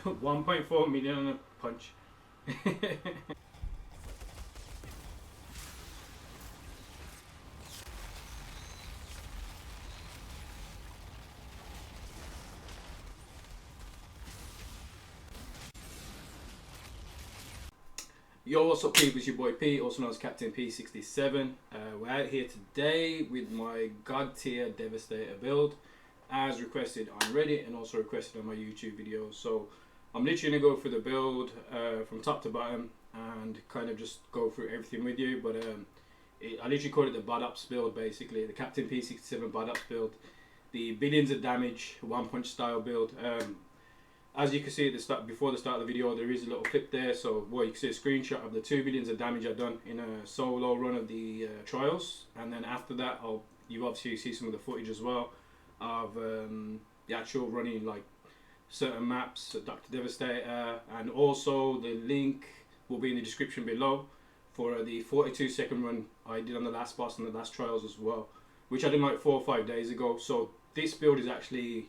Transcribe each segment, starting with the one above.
1.4 million on a punch. Yo, what's up people, it's your boy P, also known as Captain P67. We're out here today with my God tier Devastator build, as requested on Reddit and also requested on my YouTube videos. So I'm literally going to go through the build from top to bottom and kind of just go through everything with you. But I literally call it the Bad Ops build, basically, the Captain P67 Bad Ops build, the billions of damage, one punch style build. As you can see at the start, before the start of the video, there is a little clip there. So, well, you can see a screenshot of the 2 billions of damage I've done in a solo run of the trials, and then after that, you obviously see some of the footage as well of the actual running like certain maps, Dr. Devastator, and also the link will be in the description below for the 42-second run I did on the last boss and the last trials as well, which I did like 4 or 5 days ago. So this build is actually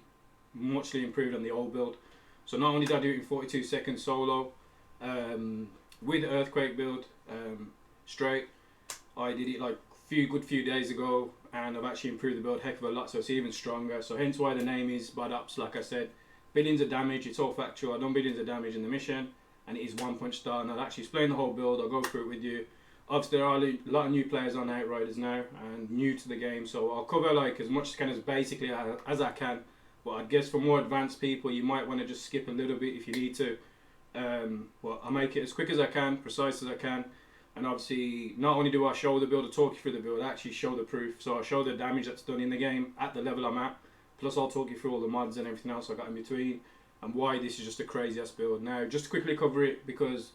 muchly improved on the old build. So not only did I do it in 42 seconds solo with the Earthquake build straight, I did it like good few days ago, and I've actually improved the build a heck of a lot, so it's even stronger. So hence why the name is Bad Ops. Like I said, billions of damage, it's all factual. I've done billions of damage in the mission, and it is one punch style. And I'll actually explain the whole build, I'll go through it with you. Obviously there are a lot of new players on Outriders now and new to the game, so I'll cover like as much as basically as I can. But I guess for more advanced people, you might want to just skip a little bit if you need to. Well, I'll make it as quick as I can, precise as I can. And obviously, not only do I show the build or talk you through the build, I actually show the proof. So I'll show the damage that's done in the game at the level I'm at. Plus I'll talk you through all the mods and everything else I got in between, and why this is just a crazy ass build. Now, just to quickly cover it, because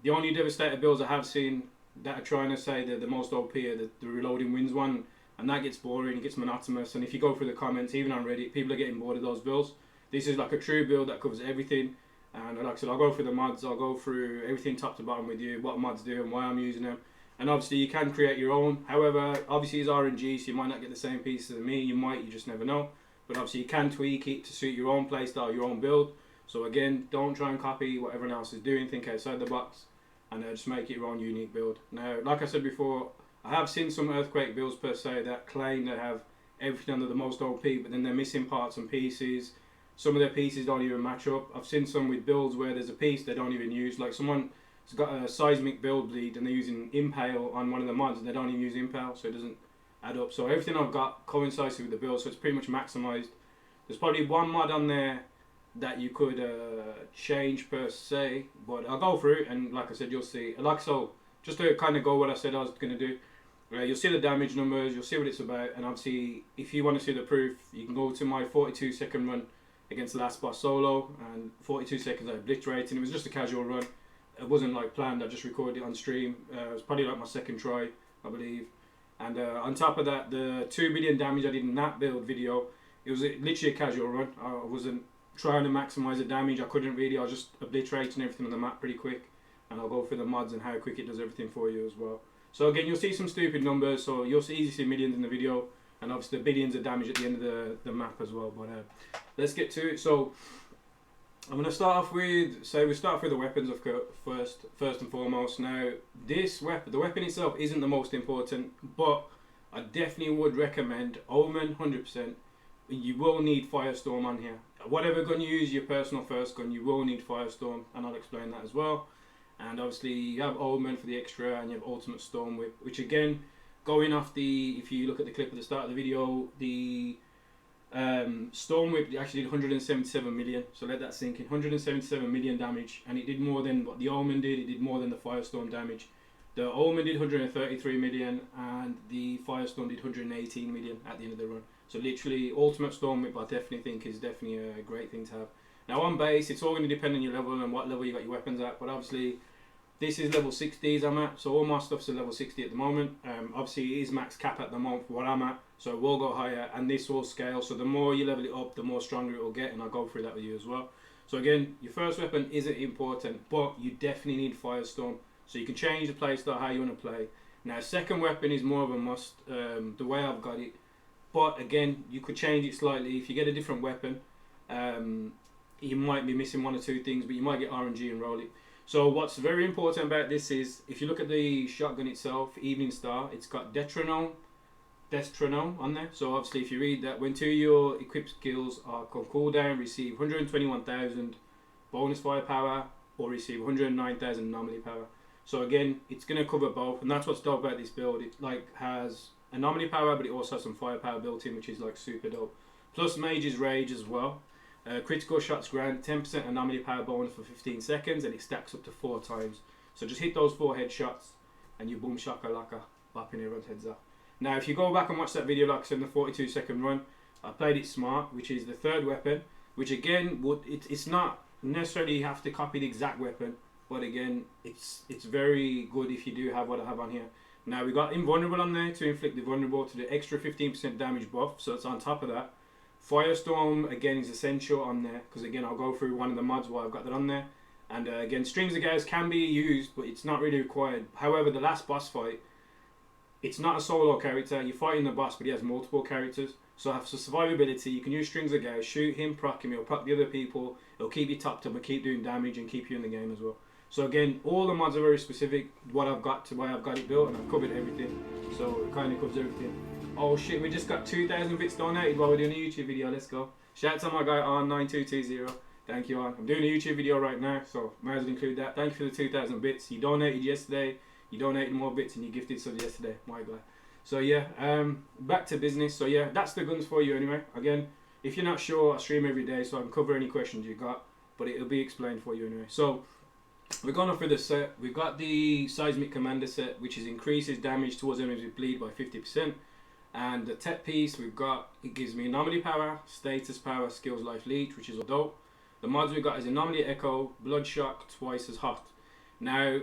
the only Devastator builds I have seen that are trying to say they're the most OP are the reloading wins one. And that gets boring, it gets monotonous, and if you go through the comments, even on Reddit, people are getting bored of those builds. This is like a true build that covers everything, and like I said, I'll go through the mods, I'll go through everything top to bottom with you, what mods do and why I'm using them. And obviously you can create your own, however, obviously it's RNG, so you might not get the same pieces as me, you just never know. But obviously you can tweak it to suit your own playstyle, your own build. So again, don't try and copy what everyone else is doing, think outside the box, and just make it your own unique build. Now, like I said before, I have seen some Earthquake builds per se that claim they have everything under the most OP, but then they're missing parts and pieces. Some of their pieces don't even match up. I've seen some with builds where there's a piece they don't even use. Like someone's got a seismic build bleed and they're using Impale on one of the mods and they don't even use Impale, so it doesn't add up. So everything I've got coincides with the build, so it's pretty much maximized. There's probably one mod on there that you could change per se, but I'll go through it and like I said, you'll see. Like so, just to kind of go what I said I was going to do. You'll see the damage numbers, you'll see what it's about, and obviously if you want to see the proof, you can go to my 42-second run against the last boss solo, and 42 seconds I obliterated. It was just a casual run, it wasn't like planned, I just recorded it on stream. It was probably like my second try, I believe. And on top of that, the 2 billion damage I did in that build video, it was literally a casual run. I wasn't trying to maximise the damage, I couldn't really, I was just obliterating everything on the map pretty quick. And I'll go through the mods and how quick it does everything for you as well. So again, you'll see some stupid numbers, so you'll easily see millions in the video, and obviously the billions of damage at the end of the map as well. But let's get to it. So I'm going to start off with, we start off with the weapons of first and foremost. Now, this weapon, the weapon itself isn't the most important, but I definitely would recommend Omen 100%. You will need Firestorm on here. Whatever gun you use, your personal first gun, you will need Firestorm, and I'll explain that as well. And obviously you have Omen for the extra, and you have Ultimate Storm Whip, which again, going off if you look at the clip at the start of the video, the Storm Whip actually did 177 million, so let that sink in, 177 million damage, and it did more than what the Omen did, it did more than the Firestorm damage. The Omen did 133 million, and the Firestorm did 118 million at the end of the run. So literally, Ultimate Storm Whip I definitely think is definitely a great thing to have. Now on base, it's all going to depend on your level and what level you got your weapons at, but obviously this is level 60s I'm at, so all my stuff's at level 60 at the moment. Obviously it is max cap at the moment for what I'm at, so it will go higher, and this will scale, so the more you level it up, the more stronger it will get, and I'll go through that with you as well. So again, your first weapon isn't important, but you definitely need Firestorm, so you can change the playstyle how you want to play. Now second weapon is more of a must, the way I've got it, but again, you could change it slightly if you get a different weapon. you might be missing one or two things, but you might get RNG and roll it. So what's very important about this is, if you look at the shotgun itself, Evening Star, it's got Detronome on there. So obviously if you read that, when 2 of your equipped skills are on cooldown, receive 121,000 bonus firepower or receive 109,000 anomaly power. So again, it's going to cover both, and that's what's dope about this build. It like has anomaly power, but it also has some firepower built in, which is like super dope. Plus Mage's Rage as well. Critical shots grant 10% anomaly power bonus for 15 seconds, and it stacks up to 4 times. So just hit those 4 headshots and you boom shaka laka, bopping everyone's heads off. Now if you go back and watch that video, like I said, in the 42-second run, I played it smart, which is the third weapon, which again, it's not necessarily you have to copy the exact weapon, but again, it's very good if you do have what I have on here. Now we got Invulnerable on there to inflict the vulnerable to the extra 15% damage buff, so it's on top of that. Firestorm again is essential on there, because again I'll go through one of the mods why I've got that on there. And again, Strings of Gauss can be used, but it's not really required. However, the last boss fight, it's not a solo character, you're fighting the boss, but he has multiple characters. So for survivability, you can use Strings of Gauss, shoot him, proc him, he'll proc the other people, it'll keep you topped up and keep doing damage and keep you in the game as well. So again, all the mods are very specific, what I've got to why I've got it built, and I've covered everything. So it kind of covers everything. Oh shit, we just got 2,000 bits donated while we're doing a YouTube video, let's go. Shout out to my guy on9220, thank you on. I'm doing a YouTube video right now, so might as well include that. Thank you for the 2,000 bits. You donated yesterday, you donated more bits, and you gifted some yesterday, my guy. So yeah, back to business. So yeah, that's the guns for you anyway. Again, if you're not sure, I stream every day, so I can cover any questions you got, but it'll be explained for you anyway. So we're going off with the set. We've got the Seismic Commander set, which is increases damage towards enemies with bleed by 50%. And the tech piece we've got, it gives me anomaly power, status power, skills life leech, which is dope. The mods we've got is anomaly echo, blood shock, twice as hot. Now,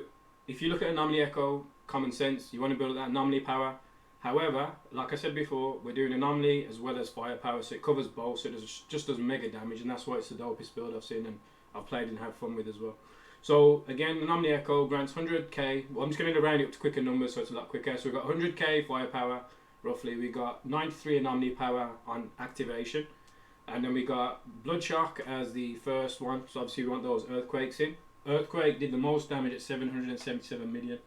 if you look at anomaly echo, common sense, you want to build that anomaly power. However, like I said before, we're doing anomaly as well as firepower, so it covers both, so it just does mega damage, and that's why it's the dopest build I've seen and I've played and had fun with as well. So again, anomaly echo grants 100k. Well, I'm just going to round it up to quicker numbers, so it's a lot quicker. So we've got 100k firepower. Roughly, we got 93 anomaly power on activation, and then we got blood shock as the first one. So obviously we want those earthquakes in. Earthquake did the most damage at 777 million,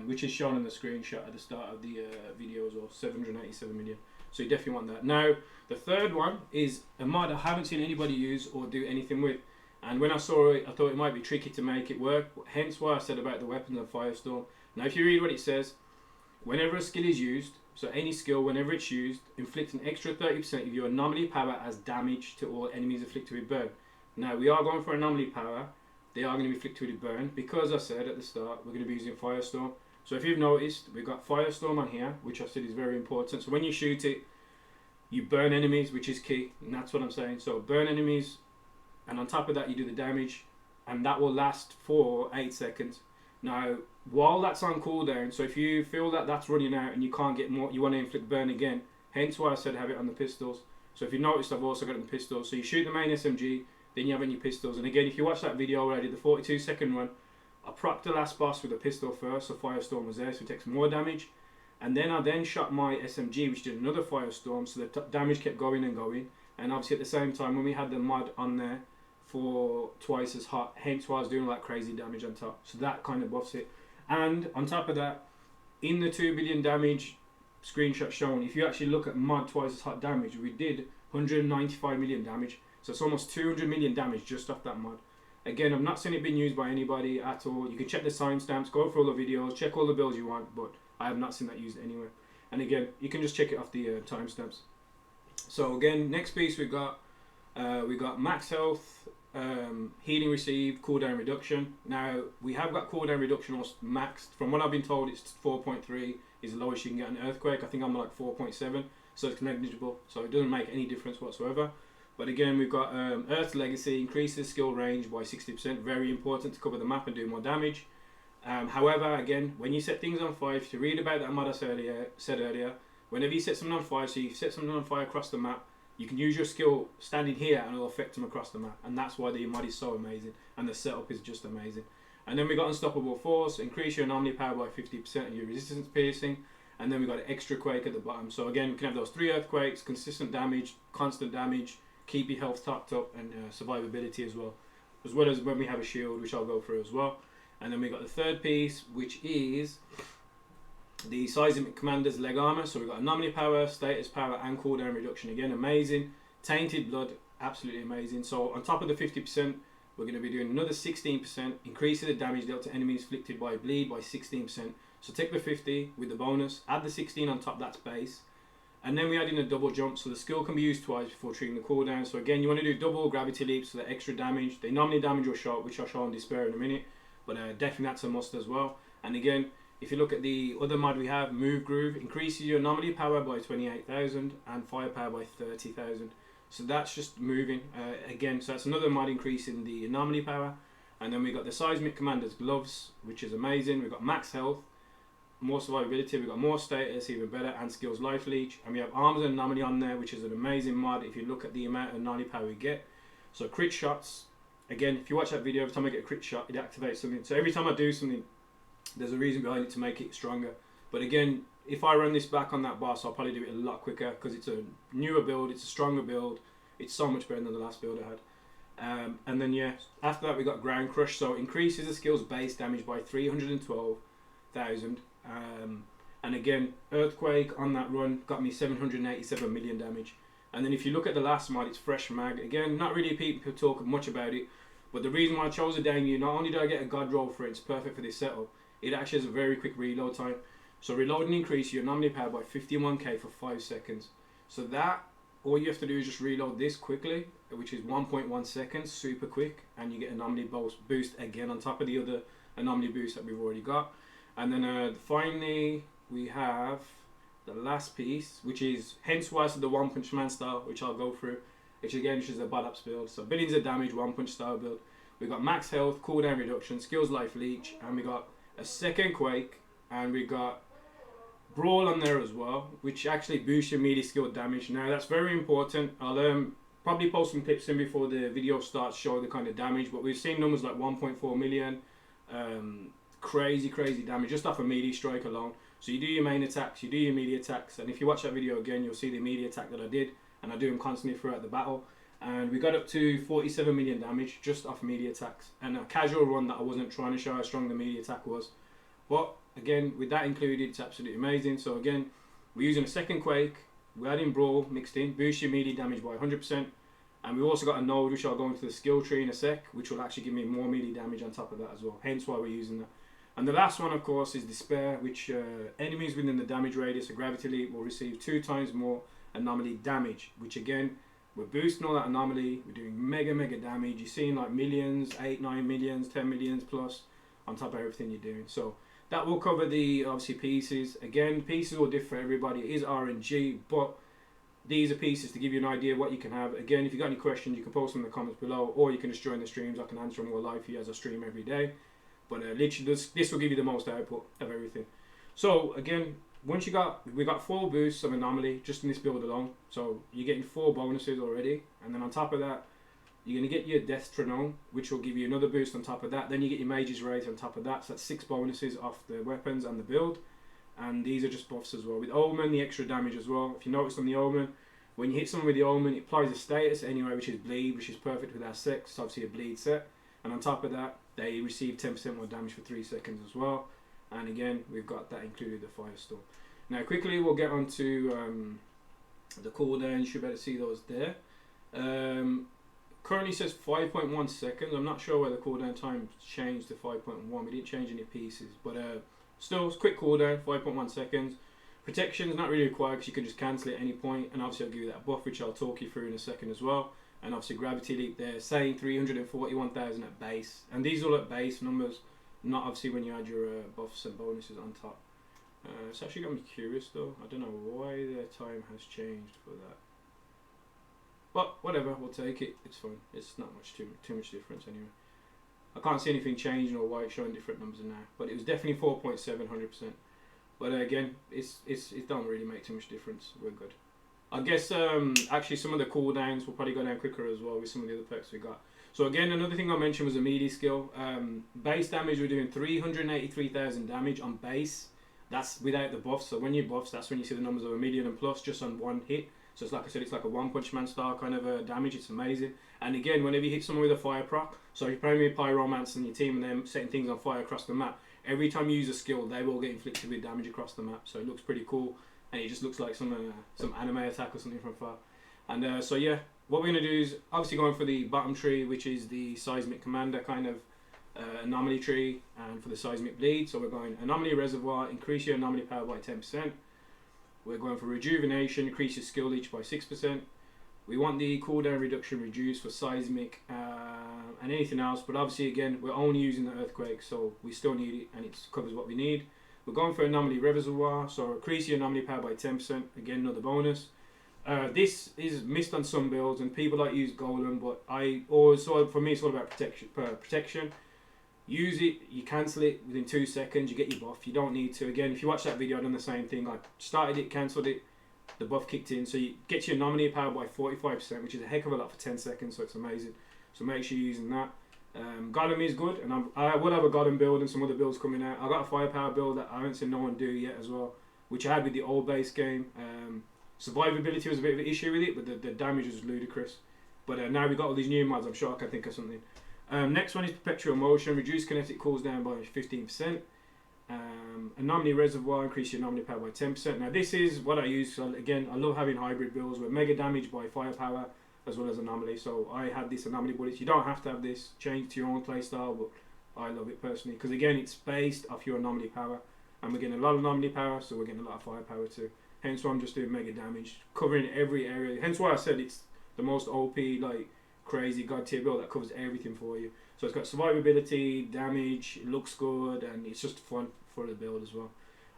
which is shown in the screenshot at the start of the video as well. 787 million. So you definitely want that. Now the third one is a mod I haven't seen anybody use or do anything with, and when I saw it, I thought it might be tricky to make it work. Hence why I said about the weapons of Firestorm. Now if you read what it says, whenever a skill is used, so any skill, whenever it's used, inflicts an extra 30% of your anomaly power as damage to all enemies afflicted with burn. Now, we are going for anomaly power. They are going to be afflicted with burn, because I said at the start, we're going to be using Firestorm. So if you've noticed, we've got Firestorm on here, which I said is very important. So when you shoot it, you burn enemies, which is key, and that's what I'm saying. So burn enemies, and on top of that, you do the damage, and that will last for 8 seconds. Now, while that's on cooldown, so if you feel that that's running out and you can't get more, you want to inflict burn again, hence why I said have it on the pistols. So if you noticed, I've also got it on the pistols. So you shoot the main SMG, then you have it on your pistols. And again, if you watch that video already, the 42-second run, I procced the last boss with a pistol first, so Firestorm was there, so it takes more damage. And then I shot my SMG, which did another Firestorm, so the damage kept going and going. And obviously at the same time, when we had the mod on there for twice as hot, hence why I was doing like crazy damage on top. So that kind of buffs it. And on top of that, in the 2 billion damage screenshot shown, if you actually look at mod twice as hot damage, we did 195 million damage. So it's almost 200 million damage just off that mod. Again, I've not seen it being used by anybody at all. You can check the timestamps, go through all the videos, check all the builds you want, but I have not seen that used anywhere. And again, you can just check it off the timestamps. So again, next piece we got max health, healing received, cooldown reduction. Now we have got cooldown reduction almost maxed. From what I've been told, it's 4.3 is the lowest you can get an earthquake. I think I'm like 4.7, so it's negligible, so it doesn't make any difference whatsoever. But again, we've got Earth's Legacy, increases skill range by 60%, very important to cover the map and do more damage. However, again, when you set things on fire, if you read about that mod I said earlier, whenever you set something on fire, so you set something on fire across the map, you can use your skill standing here and it'll affect them across the map. And that's why the mod is so amazing, and the setup is just amazing. And then we got Unstoppable Force, increase your anomaly power by 50% and your resistance piercing. And then we got an extra quake at the bottom. So again, we can have those 3 earthquakes, consistent damage, constant damage, keep your health topped up, and survivability as well as when we have a shield, which I'll go through as well. And then we got the third piece, which is the Seismic Commander's leg armor. So we've got anomaly power, status power, and cooldown reduction. Again, amazing. Tainted blood, absolutely amazing. So on top of the 50%, we're going to be doing another 16%, increasing the damage dealt to enemies inflicted by bleed by 16%. So take the 50 with the bonus, add the 16 on top, that's base. And then we add in a double jump, so the skill can be used twice before triggering the cooldown. So again, you want to do double gravity leaps for the extra damage. The anomaly damage will show up, which I'll show on Despair in a minute. But definitely that's a must as well. And again, if you look at the other mod we have, Move Groove, increases your anomaly power by 28,000 and firepower by 30,000. So that's just moving again. So that's another mod increasing the anomaly power. And then we got the Seismic Commander's gloves, which is amazing. We've got max health, more survivability, we've got more status, even better, and skills life leech. And we have armors and anomaly on there, which is an amazing mod if you look at the amount of anomaly power we get. So crit shots, again, if you watch that video, every time I get a crit shot, it activates something. So every time I do something, there's a reason behind it to make it stronger. But again, if I run this back on that boss, I'll probably do it a lot quicker because it's a newer build, it's a stronger build, it's so much better than the last build I had. And then yeah, after that we got Ground Crush, so increases the skill's base damage by 312,000. And again, Earthquake on that run got me 787 million damage. And then if you look at the last mod, it's Fresh Mag. Again, not really people talk much about it, but the reason why I chose the Daimyo, not only do I get a God roll for it, it's perfect for this setup, it actually has a very quick reload time. So reloading increases your anomaly power by 51k for 5 seconds. So that, all you have to do is just reload this quickly, which is 1.1 seconds, super quick, and you get an anomaly boost again on top of the other anomaly boost that we've already got. And then finally we have the last piece, which is hence why it's the One Punch Man style, which I'll go through, which again is a bad ups build. So billions of damage, One Punch style build. We got max health, cooldown reduction, skills life leech, and we got a second quake, and we got brawl on there as well, which actually boosts your melee skill damage. Now that's very important. I'll probably post some clips in before the video starts showing the kind of damage, but we've seen numbers like 1.4 million, crazy damage just off a melee strike alone. So you do your main attacks, you do your melee attacks, and if you watch that video again, you'll see the melee attack that I did, and I do them constantly throughout the battle. And we got up to 47 million damage just off melee attacks, and a casual run that I wasn't trying to show how strong the melee attack was. But again, with that included, it's absolutely amazing. So again, we're using a second quake, we're adding brawl mixed in, boost your melee damage by 100%, and we also got a node which I'll go into the skill tree in a sec, which will actually give me more melee damage on top of that as well, hence why we're using that. And the last one, of course, is Despair, which enemies within the damage radius of Gravity Leap will receive 2 times more anomaly damage, which again, we're boosting all that anomaly, we're doing mega damage. You're seeing like millions, 8, 9 millions, 10 millions plus on top of everything you're doing. So that will cover the, obviously, pieces. Again, pieces will differ for everybody. It is RNG, but these are pieces to give you an idea of what you can have. Again, if you've got any questions, you can post them in the comments below, or you can just join the streams. I can answer them all live for you as I stream every day. But literally, this will give you the most output of everything. So again, once we got 4 boosts of anomaly just in this build alone. So you're getting 4 bonuses already, and then on top of that, you're going to get your Death Tronome, which will give you another boost on top of that. Then you get your Mage's Rage on top of that. So that's 6 bonuses off the weapons and the build. And these are just buffs as well. With Omen, the extra damage as well. If you notice on the Omen, when you hit someone with the Omen, it applies a status anyway, which is Bleed, which is perfect with our set. It's obviously a Bleed set. And on top of that, they receive 10% more damage for 3 seconds as well. And again, we've got that included, the Firestorm. Now quickly, we'll get on to the cooldown. You should be able to see those there. Currently says 5.1 seconds. I'm not sure whether the cooldown time changed to 5.1. We didn't change any pieces. But still, it's quick cooldown, 5.1 seconds. Protection is not really required because you can just cancel it at any point. And obviously I'll give you that buff, which I'll talk you through in a second as well. And obviously Gravity Leap there, saying 341,000 at base. And these are all at base numbers, not obviously when you add your buffs and bonuses on top. It's actually got me curious though. I don't know why their time has changed for that. But whatever, we'll take it. It's fine. It's not much too much difference anyway. I can't see anything changing or why it's showing different numbers now. But it was definitely 4.7, 100%. But again, it don't really make too much difference. We're good. I guess actually some of the cooldowns will probably go down quicker as well with some of the other perks we got. So again, another thing I mentioned was a melee skill. Base damage, we're doing 383,000 damage on base. That's without the buffs. So when you buffs, that's when you see the numbers of 1 million and plus just on one hit. So it's like I said, it's like a One Punch Man style kind of damage. It's amazing. And again, whenever you hit someone with a fire proc, so if you're playing with Pyromancer and your team and them setting things on fire across the map, every time you use a skill, they will get inflicted with damage across the map. So it looks pretty cool, and it just looks like some anime attack or something from far. And so yeah, what we're gonna do is obviously going for the bottom tree, which is the Seismic Commander kind of anomaly tree, and for the Seismic Bleed. So we're going Anomaly Reservoir, increase your anomaly power by 10%. We're going for Rejuvenation, increase your skill leech by 6%. We want the cooldown reduction reduced for Seismic and anything else, but obviously again we're only using the Earthquake, so we still need it and it covers what we need. We're going for Anomaly Reservoir, so increase your anomaly power by 10%, again another bonus. This is missed on some builds and people like use Golem, but for me it's all about protection. Use it, you cancel it within 2 seconds, you get your buff. You don't need to. Again, if you watch that video, I've done the same thing. I started it, cancelled it, the buff kicked in. So you get your anomaly power by 45%, which is a heck of a lot for 10 seconds, so it's amazing. So make sure you're using that. Golem is good, and I will have a Golem build and some other builds coming out. I got a Firepower build that I haven't seen no one do yet as well, which I had with the old base game. Survivability was a bit of an issue with it, but the damage was ludicrous. But now we've got all these new mods, I'm sure I can think of something. Next one is Perpetual Motion, reduce kinetic cools down by 15%. Anomaly Reservoir, increase your anomaly power by 10%. Now this is what I use, so again, I love having hybrid builds where mega damage by firepower as well as anomaly. So I had this anomaly bullets. You don't have to have this, change to your own playstyle, but I love it personally because again it's based off your anomaly power, and we're getting a lot of anomaly power, so we're getting a lot of firepower too. Hence why I'm just doing mega damage, covering every area. Hence why I said it's the most OP, like crazy god tier build that covers everything for you. So it's got survivability, damage, it looks good, and it's just fun for the build as well.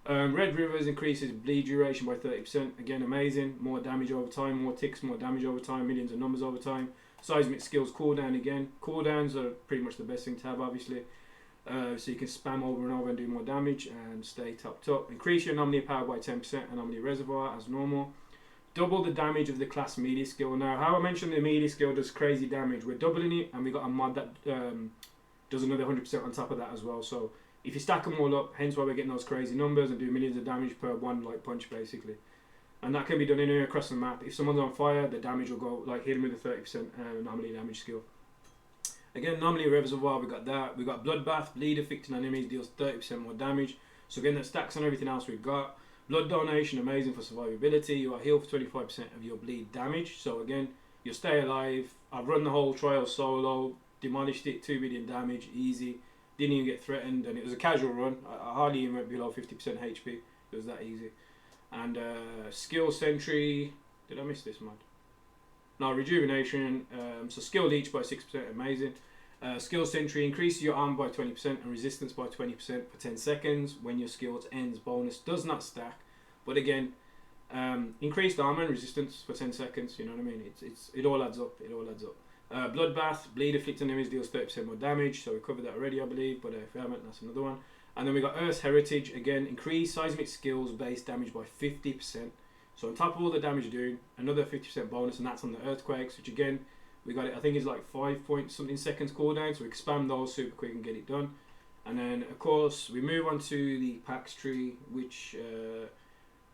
Red Rivers increases bleed duration by 30%. Again, amazing. More damage over time, more ticks, more damage over time, millions of numbers over time. Seismic skills cooldown again. Cooldowns are pretty much the best thing to have, obviously. So you can spam over and over and do more damage and stay topped up. Increase your anomaly power by 10%, anomaly reservoir as normal. Double the damage of the class melee skill. Now, how I mentioned the melee skill does crazy damage, we're doubling it, and we got a mod that does another 100% on top of that as well. So if you stack them all up, hence why we're getting those crazy numbers and do millions of damage per one like punch basically. And that can be done anywhere across the map. If someone's on fire, the damage will go, like hit them with a 30% anomaly damage skill. Again, anomaly reservoir, we got that. We got Bloodbath, bleed affecting enemies, deals 30% more damage. So again, that stacks on everything else we've got. Blood donation, amazing for survivability. You are healed for 25% of your bleed damage. So again, you'll stay alive. I've run the whole trial solo, demolished it, 2 million damage, easy. Didn't even get threatened, and it was a casual run. I hardly even went below 50% HP. It was that easy. And skill sentry, did I miss this mod? No, rejuvenation. So skill leech by 6%, amazing. Skill sentry, increase your armor by 20% and resistance by 20% for 10 seconds when your skills ends. Bonus does not stack, but again, increased armor and resistance for 10 seconds. You know what I mean? It all adds up. It all adds up. Bloodbath, bleed afflicting enemies deals 30% more damage. So we covered that already, I believe. But if we haven't, that's another one. And then we got Earth's Heritage again. Increase seismic skills based damage by 50%. So on top of all the damage you're doing, another 50% bonus, and that's on the earthquakes, which again, we got it, I think it's like 5 point something seconds cooldown, so we can spam those super quick and get it done. And then of course we move on to the packs tree, which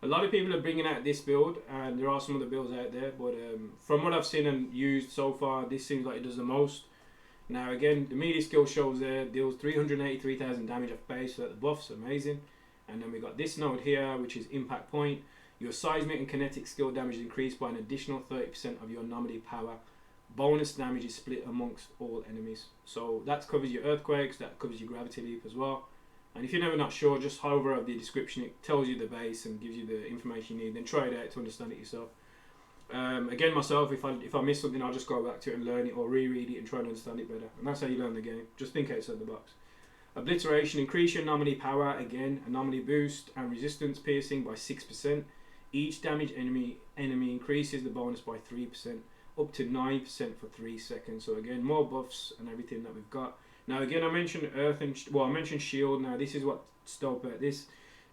a lot of people are bringing out this build, and there are some other builds out there, but from what I've seen and used so far, this seems like it does the most. Now again, the melee skill shows there, deals 383,000 damage off base, so that the buff's amazing. And then we got this node here, which is impact point. Your seismic and kinetic skill damage is increased by an additional 30% of your anomaly power. Bonus damage is split amongst all enemies. So that covers your earthquakes, that covers your gravity leap as well. And if you're never not sure, just hover over the description, it tells you the base and gives you the information you need. Then try it out to understand it yourself. Again, myself, if I miss something, I'll just go back to it and learn it, or reread it and try and understand it better. And that's how you learn the game. Just think outside the box. Obliteration, increase your anomaly power, again, anomaly boost and resistance piercing by 6%. Each damaged enemy increases the bonus by 3%, up to 9% for 3 seconds. So again, more buffs and everything that we've got. Now again, I mentioned earth and I mentioned shield. Now this is what's dope about this.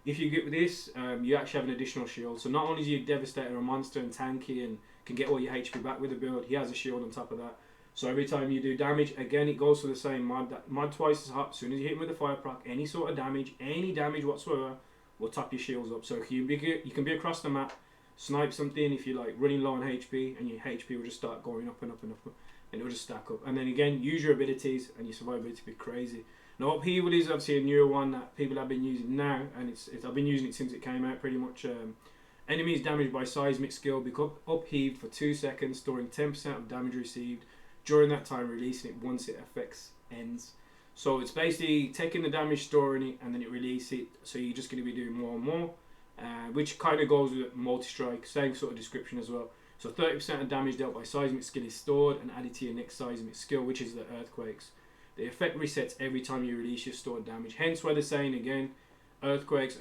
If you get this, you actually have an additional shield. So not only is your Devastator a monster and tanky and can get all your HP back with the build, he has a shield on top of that. So every time you do damage, again, it goes for the same mod. That mod twice as hot. As soon as you hit him with a fire proc, any sort of damage, any damage whatsoever, will top your shields up. So you can be across the map, snipe something if you're like running low on HP, and your HP will just start going up and up and up, and it will just stack up. And then again, use your abilities, and your survivability will be crazy. Now upheaval is obviously a newer one that people have been using now, and it's I've been using it since it came out pretty much. Enemies damaged by seismic skill become upheaved for 2 seconds, storing 10% of damage received during that time, releasing it once it affects ends. So it's basically taking the damage, storing it, and then it releases it. So you're just going to be doing more and more, which kind of goes with multi-strike, same sort of description as well. So 30% of damage dealt by seismic skill is stored and added to your next seismic skill, which is the earthquakes. The effect resets every time you release your stored damage. Hence why they're saying again, earthquakes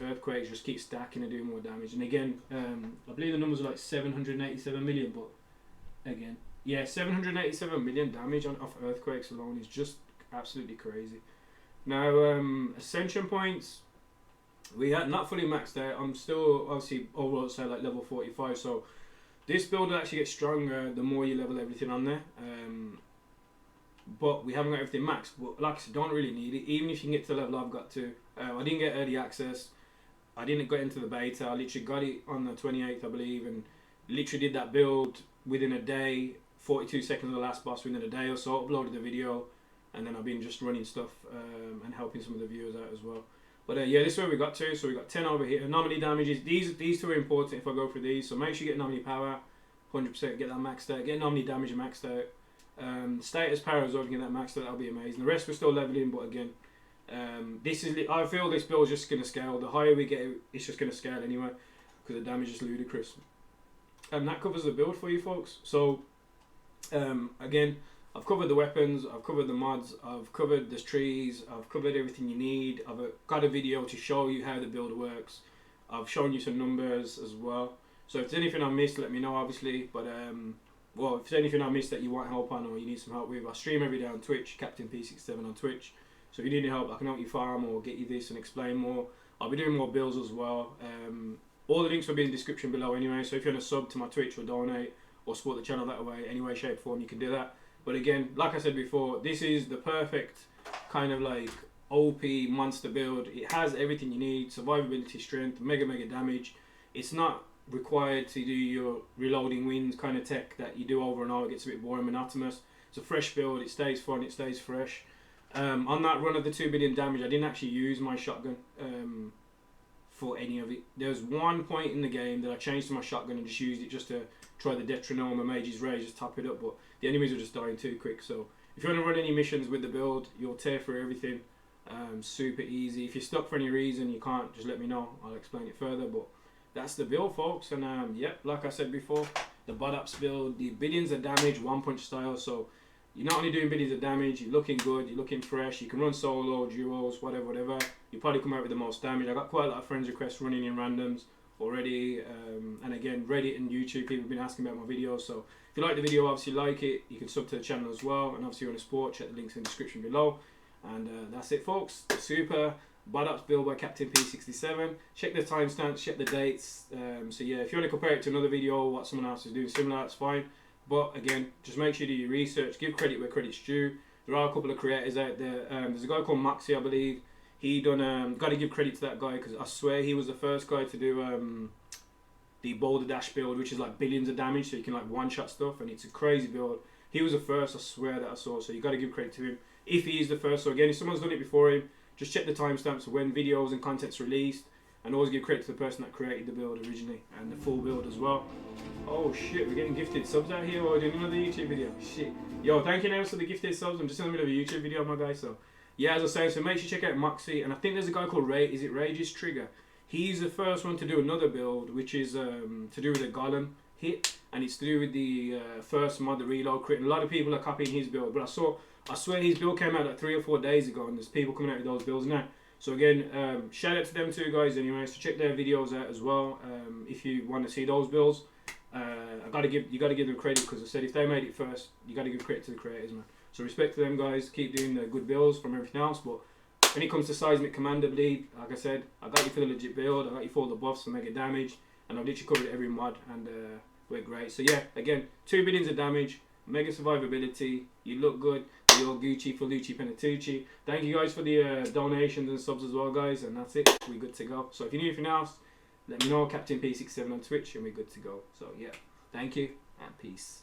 just keep stacking and doing more damage. And again, I believe the numbers are like 787 million, but again, yeah, 787 million damage off earthquakes alone is just absolutely crazy. Now, ascension points, we had not fully maxed out. I'm still obviously overall say like level 45, so this build will actually get stronger the more you level everything on there. But we haven't got everything maxed. But like I said, don't really need it. Even if you can get to the level I've got to. I didn't get early access. I didn't get into the beta. I literally got it on the 28th, I believe, and literally did that build within a day. 42 seconds of the last boss within a day or so. Uploaded the video, and then I've been just running stuff and helping some of the viewers out as well. But yeah, this is where we got to. So we got 10 over here. Anomaly damages. These two are important if I go through these. So make sure you get anomaly power, 100%. Get that maxed out. Get anomaly damage maxed out. Status power as well. Get that maxed out. That'll be amazing. The rest we're still leveling, but again, this is. I feel this build is just going to scale. The higher we get, it's just going to scale anyway, because the damage is ludicrous. And that covers the build for you folks. So again, I've covered the weapons, I've covered the mods, I've covered the trees, I've covered everything you need. I've got a video to show you how the build works. I've shown you some numbers as well. So if there's anything I missed, let me know obviously. But well, if there's anything I missed that you want help on or you need some help with, I stream every day on Twitch, Captain P67 on Twitch. So if you need any help, I can help you farm or get you this and explain more. I'll be doing more builds as well. All the links will be in the description below anyway. So if you want to sub to my Twitch or donate or support the channel that way, any way, shape, form, you can do that. But again, like I said before, this is the perfect kind of like OP monster build. It has everything you need: survivability, strength, mega damage. It's not required to do your reloading wins kind of tech that you do over and over. It gets a bit boring, monotonous. It's a fresh build. It stays fun. It stays fresh. On that run of the 2 billion damage, I didn't actually use my shotgun for any of it. There was one point in the game that I changed to my shotgun and just used it just to try the Detronome and Mage's Rage, just top it up, but the enemies were just dying too quick. So if you want to run any missions with the build, you'll tear through everything. Super easy. If you're stuck for any reason, you can't, just let me know. I'll explain it further, but that's the build, folks. And yep, like I said before, the Bud-Ups build, the billions of damage, one punch style. So you're not only doing billions of damage, you're looking good, you're looking fresh. You can run solo, duos, whatever. You probably come out with the most damage. I got quite a lot of friends requests running in randoms already, and again, Reddit and YouTube people have been asking about my videos. So if you like the video, obviously like it. You can sub to the channel as well, and obviously if you want to support, check the links in the description below. And that's it, folks. The super Bud-Ups build by Captain P67. Check the timestamps, check the dates. So yeah, if you want to compare it to another video or what someone else is doing similar, that's fine. But again, just make sure you do your research. Give credit where credit's due. There are a couple of creators out there. There's a guy called Moxie, I believe. He done. Got to give credit to that guy, because I swear he was the first guy to do the Boulder Dash build, which is like billions of damage, so you can like one-shot stuff, and it's a crazy build. He was the first, I swear, that I saw. So you got to give credit to him if he is the first. So again, if someone's done it before him, just check the timestamps of when videos and content's released, and always give credit to the person that created the build originally and the full build as well. Oh shit, we're getting gifted subs out here while we're doing another YouTube video. Shit. Yo, thank you now for the gifted subs. I'm just in the middle of a YouTube video, my guy. So yeah, as I was saying, so make sure you check out Moxie, and I think there's a guy called Ray. Is it Rage's Trigger? He's the first one to do another build, which is to do with a golem hit, and it's to do with the first mod, the reload crit. And a lot of people are copying his build, but I swear his build came out like 3 or 4 days ago, and there's people coming out with those builds now. So again, shout out to them two guys anyway. So check their videos out as well if you want to see those builds. You got to give them credit, because I said if they made it first, you got to give credit to the creators, man. So respect to them guys. Keep doing the good builds from everything else. But when it comes to Seismic Commander Bleed, like I said, I got you for the legit build. I got you for all the buffs for mega damage, and I've literally covered every mod, and we're great. So yeah, again, 2 billions of damage, mega survivability. You look good. You're Gucci, Felucci, Penatucci. Thank you guys for the donations and subs as well, guys. And that's it. We're good to go. So if you need anything else, let me know, Captain P67 on Twitch, and we're good to go. So yeah, thank you and peace.